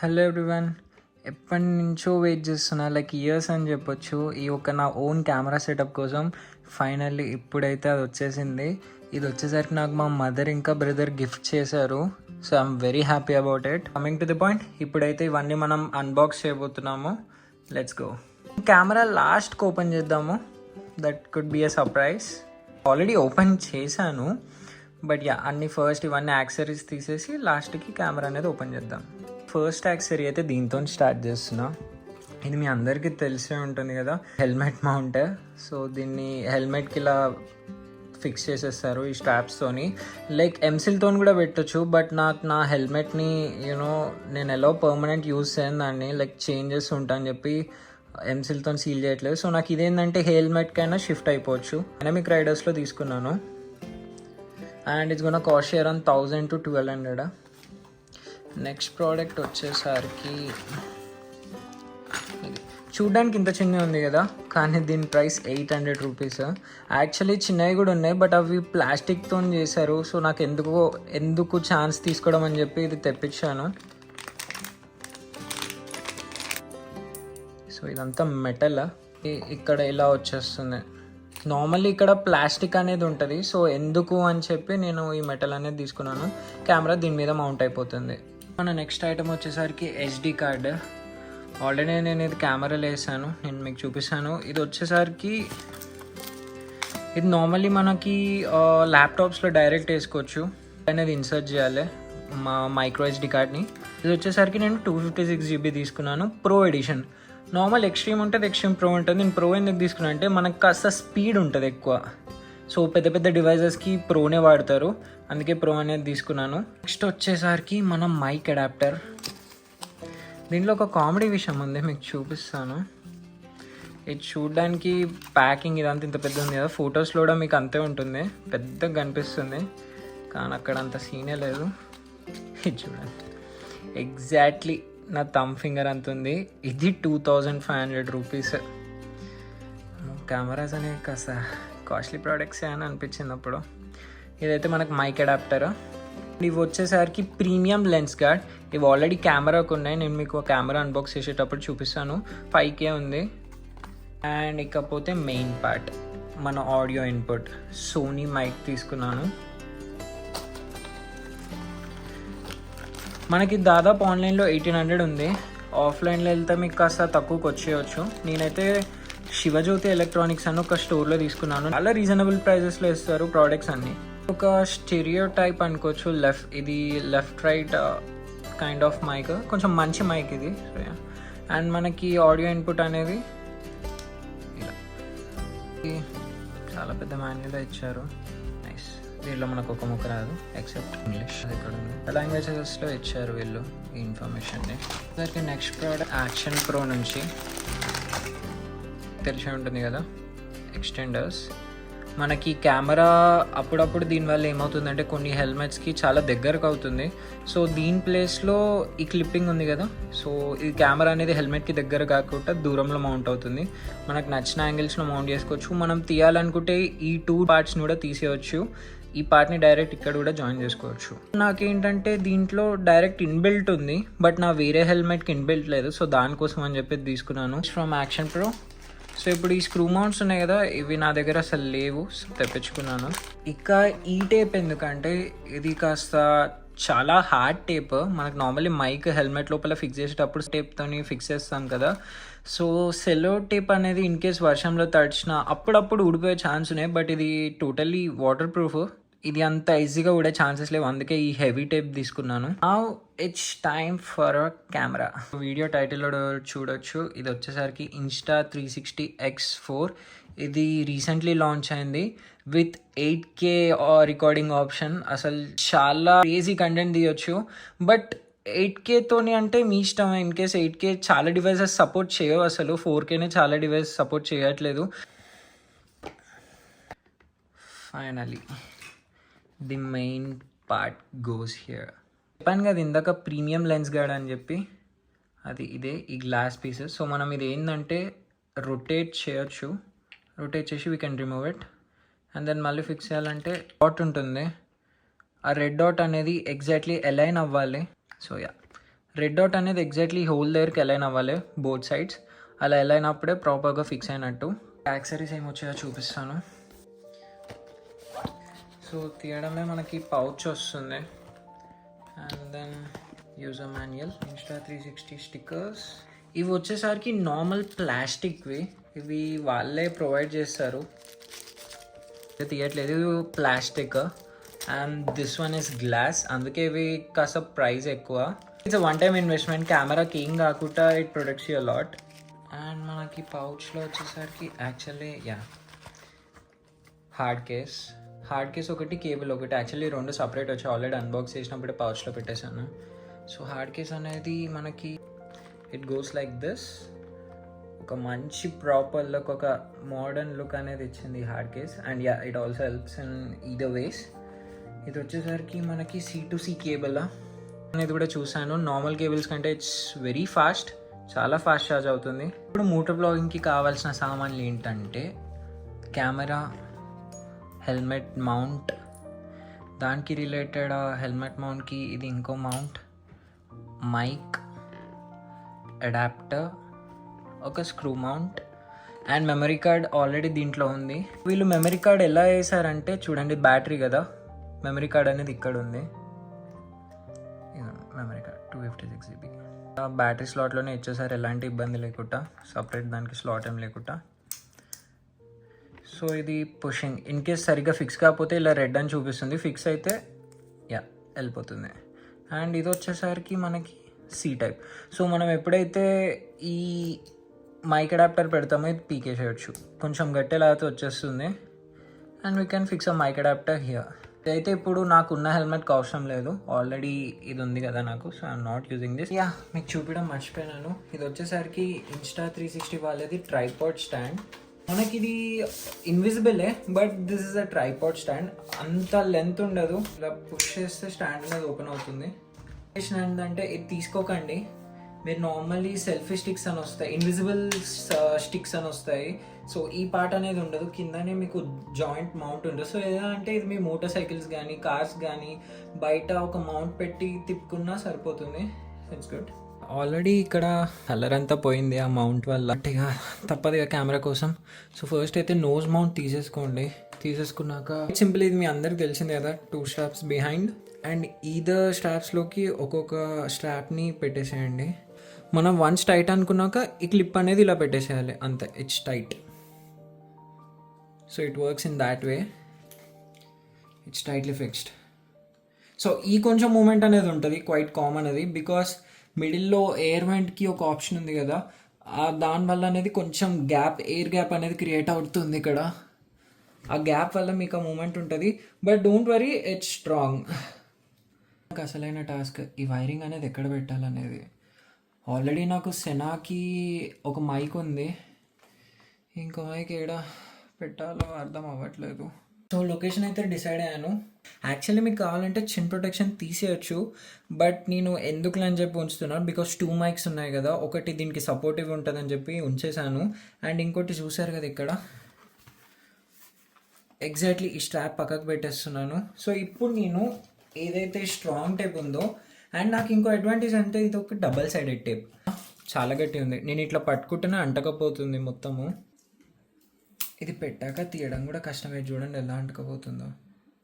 Hello everyone, ఎప్పటి నుంచో wait చేస్తున్నా, లైక్ ఇయర్స్ అని చెప్పొచ్చు, ఈ ఒక నా ఓన్ కెమెరా సెటప్ కోసం. ఫైనల్లీ ఇప్పుడైతే అది వచ్చేసింది. ఇది వచ్చేసరికి నాకు మా మదర్ ఇంకా బ్రదర్ గిఫ్ట్ చేశారు. So I'm very happy about it. Coming to the point, ఇప్పుడైతే ఇవన్నీ మనం అన్బాక్స్ చేయబోతున్నాము. Let's go. కెమెరా లాస్ట్కి ఓపెన్ చేద్దాము. That could be a surprise. Already open చేశాను, బట్ యా అన్ని ఫస్ట్ ఇవన్నీ యాక్సెసరీస్ తీసేసి లాస్ట్కి కెమెరా అనేది ఓపెన్ చేద్దాం. ఫస్ట్ యాక్సెసరీ అయితే దీంతో స్టార్ట్ చేస్తున్నా. ఇది మీ అందరికీ తెలిసే ఉంటుంది కదా, హెల్మెట్ మౌంట్. సో దీన్ని హెల్మెట్కి ఇలా ఫిక్స్ చేసేస్తారు ఈ స్ట్రాప్స్తోని. లైక్ ఎంసిల్తో కూడా పెట్టచ్చు, బట్ నాకు నా హెల్మెట్ని నేను ఎలా పర్మనెంట్ యూజ్ చేయను దాన్ని, లైక్ చేంజ్ చేస్తూ ఉంటా అని చెప్పి ఎంసిల్తో సీల్ చేయట్లేదు. సో నాకు ఇదేంటంటే హెల్మెట్కైనా షిఫ్ట్ అయిపోవచ్చు. డైనమిక్ రైడర్స్లో తీసుకున్నాను. And it's gonna cost around 1000 to 1200. Next product వచ్చేసరికి ఇది చూడ్డానికి ఇంత చిన్నగా ఉంది కదా, కానీ దీని ప్రైస్ 800 రూపీస్. యాక్చువల్లీ చిన్నవి కూడా ఉన్నాయి, బట్ అవి ప్లాస్టిక్తో చేశారు. సో నాకు ఎందుకు ఛాన్స్ తీసుకోవడం అని చెప్పి ఇది తెప్పించాను. సో ఇదంతా మెటల్. ఇక్కడ ఇలా వచ్చేస్తుంది. నార్మల్లీ ఇక్కడ ప్లాస్టిక్ అనేది ఉంటుంది. సో ఎందుకు అని చెప్పి నేను ఈ మెటల్ అనేది తీసుకున్నాను. కెమెరా దీని మీద మౌంట్ అయిపోతుంది. మన నెక్స్ట్ ఐటమ్ వచ్చేసరికి SD కార్డ్. ఆల్రెడీ నేను ఇది కెమెరాలో వేసాను, నేను మీకు చూపిస్తాను. ఇది వచ్చేసరికి ఇది నార్మల్లీ మనకి ల్యాప్టాప్స్లో డైరెక్ట్ వేసుకోవచ్చు. అనేది ఇన్సర్ట్ చేయాలి మా మైక్రో SD కార్డ్ని. ఇది వచ్చేసరికి నేను 256 GB తీసుకున్నాను, ప్రో ఎడిషన్. నార్మల్ ఎక్స్ట్రీమ్ ఉంటుంది, ఎక్స్ట్రీమ్ ప్రో ఉంటుంది. నేను ప్రో ఎందుకు తీసుకున్నాను అంటే మనకు కాస్త స్పీడ్ ఉంటుంది ఎక్కువ. సో పెద్ద పెద్ద డివైజెస్కి ప్రోనే వాడతారు, అందుకే ప్రో అనేది తీసుకున్నాను. నెక్స్ట్ వచ్చేసరికి మన మైక్ అడాప్టర్. దీంట్లో ఒక కామెడీ విషయం ఉంది, మీకు చూపిస్తాను. ఇది చూడడానికి ప్యాకింగ్ ఇదంతా ఇంత పెద్ద ఉంది కదా, ఫొటోస్లో కూడా మీకు అంతే ఉంటుంది, పెద్దగా కనిపిస్తుంది. కానీ అక్కడ అంత సీనే లేదు. ఇది చూడండి, ఎగ్జాక్ట్లీ నా థమ్ ఫింగర్ అంత ఉంది. ఇది 2500 రూపీస్. కెమెరాస్ అనేవి కాస్త కాస్ట్లీ ప్రోడక్ట్సే అని అనిపించింది అప్పుడు. ఇదైతే మనకు మైక్ అడాప్టర్. ఇవి వచ్చేసరికి ప్రీమియం లెన్స్ గార్డ్. ఇవి ఆల్రెడీ కెమెరాకు ఉన్నాయి, నేను మీకు కెమెరా అన్బాక్స్ చేసేటప్పుడు చూపిస్తాను. 5K ఉంది. అండ్ ఇకపోతే మెయిన్ పార్ట్ మన ఆడియో ఇన్పుట్. సోనీ మైక్ తీసుకున్నాను. మనకి దాదాపు ఆన్లైన్లో 1800 ఉంది, ఆఫ్లైన్లో వెళ్తే మీకు కాస్త తక్కువకి వచ్చేయచ్చు. నేనైతే శివజ్యోతి ఎలక్ట్రానిక్స్ అని ఒక స్టోర్లో తీసుకున్నాను. చాలా రీజనబుల్ ప్రైజెస్లో ఇస్తారు ప్రోడక్ట్స్ అన్నీ. ఒక స్టీరియో టైప్ అనుకోవచ్చు. ఇది left right kind of mic, కొంచెం మంచి మైక్ ఇది. అండ్ మనకి ఆడియో ఇన్పుట్ అనేది ఇలా చాలా పెద్ద మాన్యువల్ ఇచ్చారు. నైస్. దీంట్లో మనకు ఒక ముక్క రాదు ఎక్సెప్ట్ ఇంగ్లీష్. అది ఇక్కడ ఉంది. లాంగ్వేజెస్లో ఇచ్చారు వీళ్ళు ఈ ఇన్ఫర్మేషన్ని. దానికి నెక్స్ట్ ప్రోడక్ట్ యాక్షన్ ప్రో నుంచి తెలిసి ఉంటుంది కదా, ఎక్స్టెండర్స్. మనకి కెమెరా అప్పుడప్పుడు దీనివల్ల ఏమవుతుందంటే కొన్ని హెల్మెట్స్కి చాలా దగ్గరకు అవుతుంది. సో దీని ప్లేస్లో ఈ క్లిప్పింగ్ ఉంది కదా, సో ఈ కెమెరా అనేది హెల్మెట్కి దగ్గర కాకుండా దూరంలో మౌంట్ అవుతుంది. మనకు నచ్చిన యాంగిల్స్లో మౌంట్ చేసుకోవచ్చు. మనం తీయాలనుకుంటే ఈ 2 పార్ట్స్ని కూడా తీసేయచ్చు. ఈ పార్ట్ని డైరెక్ట్ ఇక్కడ కూడా జాయిన్ చేసుకోవచ్చు. నాకేంటంటే దీంట్లో డైరెక్ట్ ఇన్బిల్ట్ ఉంది, బట్ నా వేరే హెల్మెట్కి ఇన్బిల్ట్ లేదు. సో దానికోసం అని చెప్పి తీసుకున్నాను ఫ్రమ్ యాక్షన్ ప్రో. సో ఇప్పుడు ఈ స్క్రూ మౌంట్స్ ఉన్నాయి కదా, ఇవి నా దగ్గర అసలు లేవు, తెప్పించుకున్నాను. ఇక ఈ టేప్ ఎందుకంటే ఇది కాస్త చాలా హార్డ్ టేప్. మనకు నార్మల్లీ మైక్ హెల్మెట్ లోపల ఫిక్స్ చేసేటప్పుడు టేప్తో ఫిక్స్ చేస్తాం కదా. సో సెలో టేప్ అనేది ఇన్ కేస్ వర్షంలో తడిచిన అప్పుడప్పుడు ఊడిపోయే ఛాన్స్ ఉన్నాయి, బట్ ఇది టోటల్లీ వాటర్ ప్రూఫ్. ఇది అంత ఈజీగా ఊడే ఛాన్సెస్ లేవు, అందుకే ఈ హెవీ టేప్ తీసుకున్నాను. Now it's time for a camera. Video టైటిల్లో చూడొచ్చు. ఇది వచ్చేసరికి Insta360 X4. ఇది రీసెంట్లీ లాంచ్ అయింది విత్ 8K రికార్డింగ్ ఆప్షన్. అసలు చాలా క్రేజీ కంటెంట్ తీయొచ్చు, బట్ 8Kతోని అంటే మీ ఇష్టం. ఇన్ కేస్ 8K చాలా డివైసెస్ సపోర్ట్ చేయవు, అసలు 4Kనే చాలా డివైసెస్ సపోర్ట్ చేయట్లేదు. Finally the main part goes here. చెప్పాను కదా ఇందాక ప్రీమియం లెన్స్ గార్డ్ అని చెప్పి, అది ఇదే ఈ గ్లాస్ పీసెస్. సో మనం ఇది ఏంటంటే రొటేట్ చేయొచ్చు. రొటేట్ చేసి we can remove it. And then మళ్ళీ ఫిక్స్ చేయాలంటే డాట్ ఉంటుంది, ఆ రెడ్ డాట్ అనేది ఎగ్జాక్ట్లీ అలైన్ అవ్వాలి. సో యా, రెడ్ డాట్ అనేది ఎగ్జాక్ట్లీ హోల్ దగ్గరికి అలైన్ అవ్వాలి బోత్ సైడ్స్. అలా అలైన్ అప్పుడే ప్రాపర్గా ఫిక్స్ అయినట్టు. యాక్సరీస్ ఏమొచ్చాయో చూపిస్తాను. సో తీయడమే మనకి పౌచ్ వస్తుంది, and then user manual, Insta360 stickers. ఇవి వచ్చేసరికి నార్మల్ ప్లాస్టిక్వి, ఇవి వాళ్ళే ప్రొవైడ్ చేస్తారు. తీయట్లేదు, plastic, and this one is glass, అందుకే ఇవి కాస్త ప్రైస్ ఎక్కువ. It's a one time investment, కెమెరాకి ఏం కాకుండా ఇట్ ప్రొటెక్ట్స్ యూ లాట్. అండ్ మనకి పౌచ్లో వచ్చేసరికి యాక్చువల్లీ హార్డ్ కేస్ ఒకటి, కేబుల్ ఒకటి, యాక్చువల్లీ రెండు సపరేట్ వచ్చి ఆల్రెడీ అన్బాక్స్ చేసినప్పుడే పౌచ్లో పెట్టేశాను. సో హార్డ్ కేస్ అనేది మనకి ఇట్ గోస్ లైక్ దిస్. ఒక మంచి ప్రాపర్ లుక్, ఒక మోడర్న్ లుక్ అనేది ఇచ్చింది hard case. And yeah, it also helps in either ways. ఇది వచ్చేసరికి మనకి C2C కేబుల్ అనేది కూడా చూసాను. నార్మల్ కేబుల్స్ కంటే ఇట్స్ వెరీ ఫాస్ట్, చాలా ఫాస్ట్ ఛార్జ్ అవుతుంది. ఇప్పుడు మోటో బ్లాగింగ్కి కావాల్సిన సామాన్లు ఏంటంటే కెమెరా, హెల్మెట్ మౌంట్, దానికి రిలేటెడ్ హెల్మెట్ మౌంట్కి ఇది ఇంకో మౌంట్, మైక్, అడాప్టర్, ఒక screw mount, and memory card already దీంట్లో ఉంది. వీళ్ళు మెమరీ కార్డ్ ఎలా వేసారంటే చూడండి, బ్యాటరీ కదా, మెమరీ కార్డ్ అనేది ఇక్కడ ఉంది. మెమరీ కార్డ్ 256 GB బ్యాటరీ స్లాట్లోనే ఇచ్చేసారు, ఎలాంటి ఇబ్బంది లేకుండా, సపరేట్ దానికి స్లాట్ ఏం లేకుండా. సో ఇది పుషింగ్, ఇన్ కేస్ సరిగ్గా ఫిక్స్ కాకపోతే ఇలా రెడ్ అని చూపిస్తుంది, ఫిక్స్ అయితే యా వెళ్ళిపోతుంది. అండ్ ఇది వచ్చేసరికి మనకి C టైప్. సో మనం ఎప్పుడైతే ఈ మైక్ అడాప్టర్ పెడతామో ఇది పీకేసేయచ్చు, కొంచెం గట్టేలాగా వచ్చేస్తుంది. And we can fix a mic adapter here. ఇదైతే ఇప్పుడు నాకున్న హెల్మెట్కి అవసరం లేదు, ఆల్రెడీ ఇది ఉంది కదా నాకు, so I'm not using this. Yeah, మీకు చూపించడం మర్చిపోయినాను. ఇది వచ్చేసరికి Insta360 వాళ్ళది ట్రైపాడ్ స్టాండ్. మనకి ఇది ఇన్విజిబులే, but this is a tripod stand. అంత లెంత్ ఉండదు, ఇలా పుష్ చేస్తే స్టాండ్ అనేది ఓపెన్ అవుతుంది. ఏంటంటే ఇది తీసుకోకండి, మీరు నార్మల్లీ సెల్ఫీ స్టిక్స్ అని వస్తాయి, ఇన్విజిబుల్ స్టిక్స్ అని వస్తాయి. సో ఈ పార్ట్ అనేది ఉండదు, కిందనే మీకు జాయింట్ మౌంట్ ఉండదు. సో ఎలా అంటే ఇది మీ మోటార్ సైకిల్స్ కానీ కార్స్ కానీ బయట ఒక మౌంట్ పెట్టి తిప్పుకున్నా సరిపోతుంది. It's good. ఆల్రెడీ ఇక్కడ కలర్ అంతా పోయింది ఆ మౌంట్ వల్ల, అంటే ఇక తప్పదు ఇక కెమెరా కోసం. సో ఫస్ట్ అయితే నోజ్ మౌంట్ తీసేసుకున్నాక సింపుల్, ఇది మీ అందరికి తెలిసింది కదా, 2 స్ట్రాప్స్ బిహైండ్, అండ్ ఈదర్ స్ట్రాప్స్లోకి ఒక్కొక్క స్ట్రాప్ని పెట్టేసేయండి. మనం వన్స్ టైట్ అనుకున్నాక ఈ క్లిప్ అనేది ఇలా పెట్టేసేయాలి, అంతే, it's tight. So it works in that way, it's tightly fixed. So ఈ కొంచెం మూమెంట్ అనేది ఉంటుంది, క్వైట్ కామన్ అది, బికాస్ మిడిల్లో ఎయిర్ వెంట్కి ఒక ఆప్షన్ ఉంది కదా, దానివల్ల అనేది కొంచెం ఎయిర్ గ్యాప్ అనేది క్రియేట్ అవుతుంది ఇక్కడ. ఆ గ్యాప్ వల్ల మీకు ఆ మూమెంట్ ఉంటుంది, but don't worry, it's strong. అసలైన టాస్క్ ఈ వైరింగ్ అనేది ఎక్కడ పెట్టాలనేది. ఆల్రెడీ నాకు సెనాకి ఒక మైక్ ఉంది, ఇంకో మైక్ ఏడా పెట్టాలో అర్థం అవ్వట్లేదు. సో లొకేషన్ అయితే డిసైడ్ అయ్యాను. యాక్చువల్లీ మీకు కావాలంటే చిన్ ప్రొటెక్షన్ తీసేయచ్చు, బట్ నేను ఎందుకులే అని చెప్పి ఉంచుతున్నాను, బికాస్ 2 మైక్స్ ఉన్నాయి కదా, ఒకటి దీనికి సపోర్టివ్ ఉంటుందని చెప్పి ఉంచేసాను. అండ్ ఇంకోటి చూసారు కదా ఇక్కడ, ఎగ్జాక్ట్లీ ఈ స్ట్రాప్ పక్కకు పెట్టేస్తున్నాను. సో ఇప్పుడు నేను ఏదైతే స్ట్రాంగ్ టేప్ ఉందో, అండ్ నాకు ఇంకో అడ్వాంటేజ్ అంటే ఇది ఒక డబల్ సైడెడ్ టేప్, చాలా గట్టి ఉంది, నేను ఇట్లా పట్టుకుంటేనే అంటకపోతుంది మొత్తము. ఇది పెట్టాక తీయడం కూడా కష్టమే, చూడండి ఎలా అంటకపోతుందో,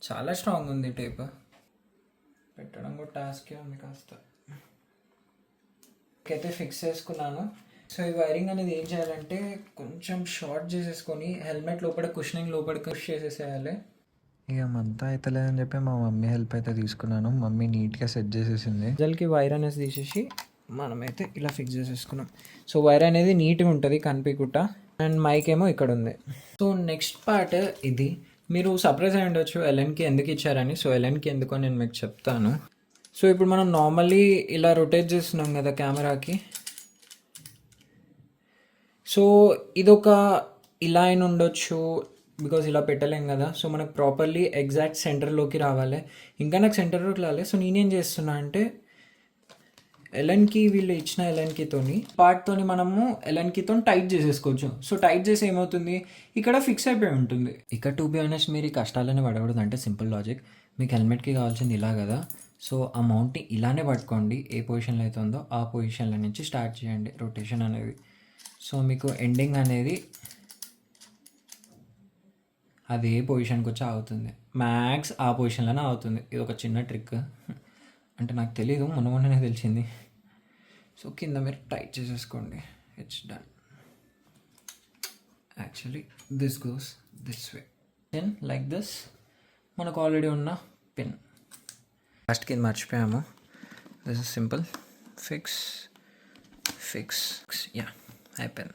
చాలా స్ట్రాంగ్ ఉంది టేప్. పెట్టడం కూడా టాస్కే ఉంది కాస్త. అయితే ఫిక్స్ చేసుకున్నాను. సో ఈ వైరింగ్ అనేది ఏం చేయాలంటే కొంచెం షార్ట్ చేసేసుకొని హెల్మెట్ లోపల కుషనింగ్ లోపల పుష్ చేసేసేయాలి. ఇక మంతా అయితే లేదని చెప్పి మా మమ్మీ హెల్ప్ అయితే తీసుకున్నాను. మమ్మీ నీట్గా సెట్ చేసేసింది. జల్కి వైర్ అనేది తీసేసి మనమైతే ఇలా ఫిక్స్ చేసేసుకున్నాం. సో వైర్ అనేది నీట్గా ఉంటుంది కనిపించకుండా. అండ్ మైక్ ఏమో ఇక్కడ ఉంది. సో నెక్స్ట్ పార్ట్ ఇది. మీరు సర్ప్రైజ్ అయి ఉండొచ్చు ఎల్ఎన్కి ఎందుకు ఇచ్చారని. సో ఎల్ఎన్కి ఎందుకో నేను మీకు చెప్తాను. సో ఇప్పుడు మనం నార్మల్లీ ఇలా రొటేట్ చేస్తున్నాం కదా కెమెరాకి. సో ఇదొక ఇలా అయిన ఉండొచ్చు, బికాజ్ ఇలా పెట్టలేం కదా. సో మనకు ప్రాపర్లీ ఎగ్జాక్ట్ సెంటర్లోకి రావాలి. ఇంకా నాకు సెంటర్లోకి రావాలి. సో నేనేం చేస్తున్నా అంటే ఎల్ఎన్కి వీళ్ళు ఇచ్చిన ఎల్ఎన్కితోని పార్ట్తోని మనము ఎల్ఎన్కితో టైట్ చేసేసుకోవచ్చు. సో టైట్ చేసి ఏమవుతుంది, ఇక్కడ ఫిక్స్ అయిపోయి ఉంటుంది. ఇక్కడ టు బి ఆనెస్ట్ మీరు ఈ కష్టాలని పడకూడదు. అంటే సింపుల్ లాజిక్, మీకు హెల్మెట్కి కావాల్సింది ఇలా కదా. సో ఆ మౌంట్ని ఇలానే పట్టుకోండి, ఏ పొజిషన్లో అయితే ఉందో ఆ పొజిషన్లో నుంచి స్టార్ట్ చేయండి రొటేషన్ అనేది. సో మీకు ఎండింగ్ అనేది అది ఏ పొజిషన్కి వచ్చి ఆగుతుంది, మ్యాక్స్ ఆ పొజిషన్లోనే ఆగుతుంది. ఇది ఒక చిన్న ట్రిక్, అంటే నాకు తెలీదు, మొన్ననే తెలిసింది. సో కింద మీరు టైట్ చేసేసుకోండి, it's done. Actually this goes this way, then like this. మనకు ఆల్రెడీ ఉన్న పిన్ లాస్ట్ కింద మర్చిపోయాము. This is simple, fix yeah, అయిపోయింది.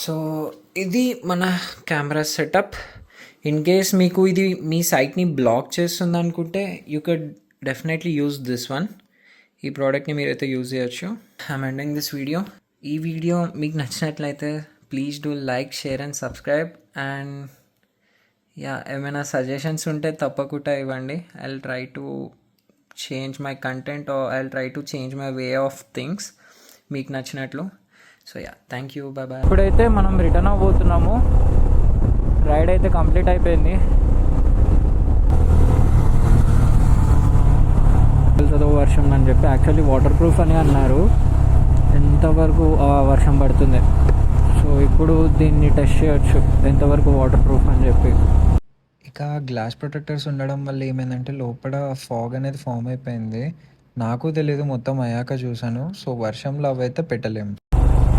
సో ఇది మన కెమెరా సెటప్. ఇన్ కేస్ మీకు ఇది మీ సైట్ని బ్లాక్ చేస్తుంది అనుకుంటే you could definitely use this one. ఈ ప్రోడక్ట్ని మీరైతే యూజ్ చేయొచ్చు. I'm ending this video. ఈ వీడియో మీకు నచ్చినట్లయితే please do like, share and subscribe. And yeah, ఏమైనా సజెషన్స్ ఉంటే తప్పకుండా ఇవ్వండి. I will try to change my content, or I will try to change my way of things మీకు నచ్చినట్లు. So yeah, thank you, bye bye. ఇప్పుడైతే మనం return అవ్వబోతున్నాము. Ride అయితే కంప్లీట్ అయిపోయింది. వెళ్తుందో వర్షం అని చెప్పి, యాక్చువల్లీ వాటర్ ప్రూఫ్ అని అన్నారు. ఎంతవరకు వర్షం పడుతుంది, సో ఇప్పుడు దీన్ని టెస్ట్ చేయొచ్చు ఎంతవరకు వాటర్ ప్రూఫ్ అని చెప్పి. ఇక గ్లాస్ ప్రొటెక్టర్స్ ఉండడం వల్ల ఏమైందంటే లోపల ఫాగ్ అనేది ఫామ్ అయిపోయింది. నాకు తెలీదు, మొత్తం అయ్యాక చూసాను. సో వర్షంలో అవైతే పెట్టలేము.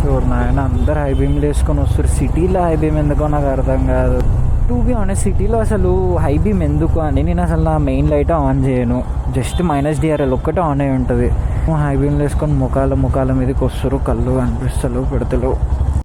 చూడు నాయన, అందరు హై బీమ్లు వేసుకొని వస్తారు. సిటీలో హై బీమ్ ఎందుకో నాకు అర్థం కాదు. టూ బీ ఆనెస్ట్, సిటీలో అసలు హై బీమ్ ఎందుకు అని నేను అసలు నా మెయిన్ లైట్ ఆన్ చేయను. జస్ట్ -DRL ఒక్కటే ఆన్ అయి ఉంటుంది. హై బీమ్లు వేసుకొని ముఖాల మీదకి వస్తారు, కళ్ళు కనిపిస్తలు పెడతలు.